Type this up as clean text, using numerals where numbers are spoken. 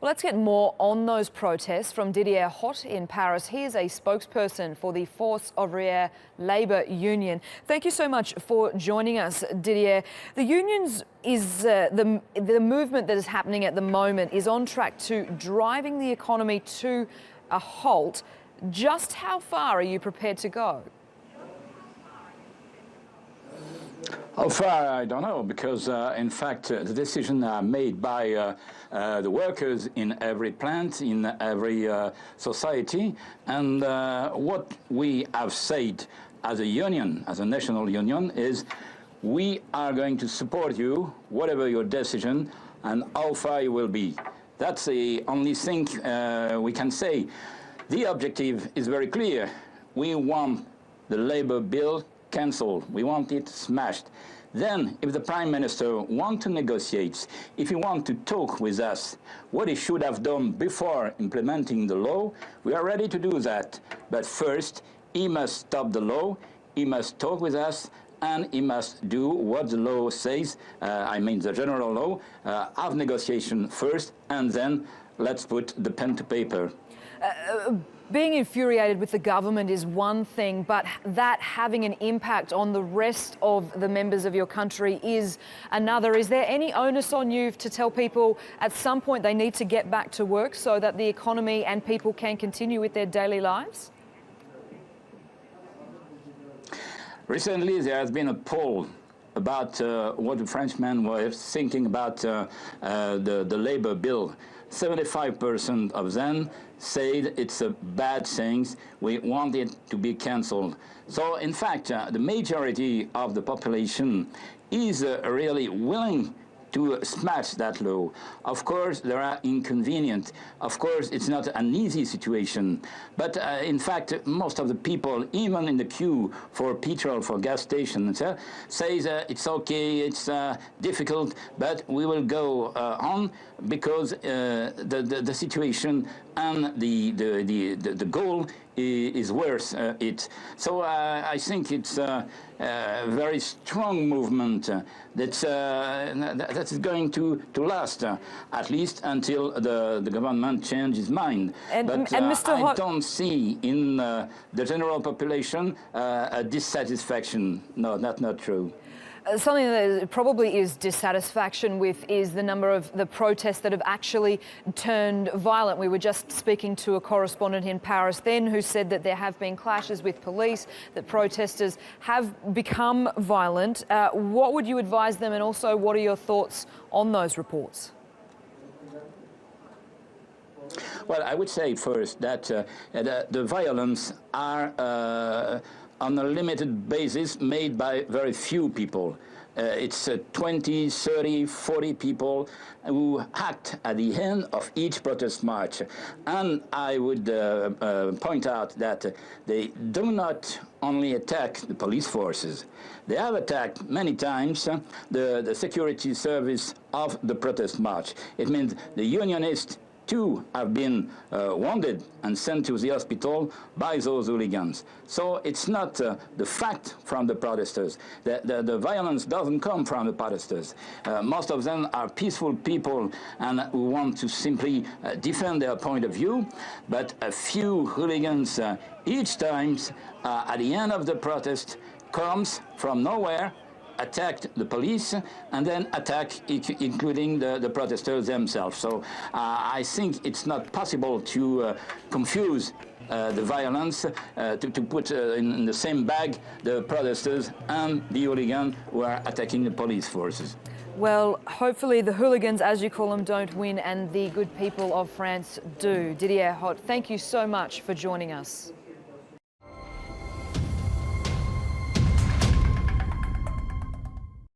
Well, let's get more on those protests from Didier Hotte in Paris. He is a spokesperson for the Force Ouvriere Labour Union. Thank you so much for joining us, Didier. The unions the movement that is happening at the moment is on track to driving the economy to a halt. Just how far are you prepared to go? How far, I don't know, because in fact the decisions are made by the workers in every plant, in every society, and what we have said as a union, as a national union, is we are going to support you, whatever your decision, and how far you will be. That's the only thing we can say. The objective is very clear. We want the labor bill cancelled. We want it smashed. Then, if the Prime Minister wants to negotiate, if he wants to talk with us, what he should have done before implementing the law, we are ready to do that. But first, he must stop the law, he must talk with us, and he must do what the law says, I mean the general law, have negotiation first, and then let's put the pen to paper. Being infuriated with the government is one thing, but that having an impact on the rest of the members of your country is another. Is there any onus on you to tell people at some point they need to get back to work so that the economy and people can continue with their daily lives? Recently, there has been a poll about what the Frenchmen were thinking about the labor bill. 75% of them said it's a bad thing, we want it to be cancelled. So in fact, the majority of the population is really willing to smash that law. Of course, there are inconveniences. Of course, it's not an easy situation. But in fact, most of the people, even in the queue for petrol, for gas stations, says it's okay, it's difficult, but we will go on because the situation and the goal is worth it. So I think it's a very strong movement that is going to last at least until the government changes its mind. But Mr. I don't see in the general population a dissatisfaction. No, that's not true. Something that probably is dissatisfaction with is the number of the protests that have actually turned violent. We were just speaking to a correspondent in Paris then who said that there have been clashes with police, that protesters have become violent. What would you advise them, and also what are your thoughts on those reports? Well, I would say first that the violence are on a limited basis made by very few people. It's 20, 30, 40 people who act at the end of each protest march. And I would point out that they do not only attack the police forces. They have attacked many times the security service of the protest march. It means the unionists too have been wounded and sent to the hospital by those hooligans. So it's not the fact from the protesters. The violence doesn't come from the protesters. Most of them are peaceful people and who want to simply defend their point of view, but a few hooligans each time at the end of the protest comes from nowhere, attacked the police, and then attack including the protesters themselves. So I think it's not possible to confuse the violence, to put in the same bag the protesters and the hooligans who are attacking the police forces. Well, hopefully the hooligans, as you call them, don't win and the good people of France do. Didier Hotte, thank you so much for joining us.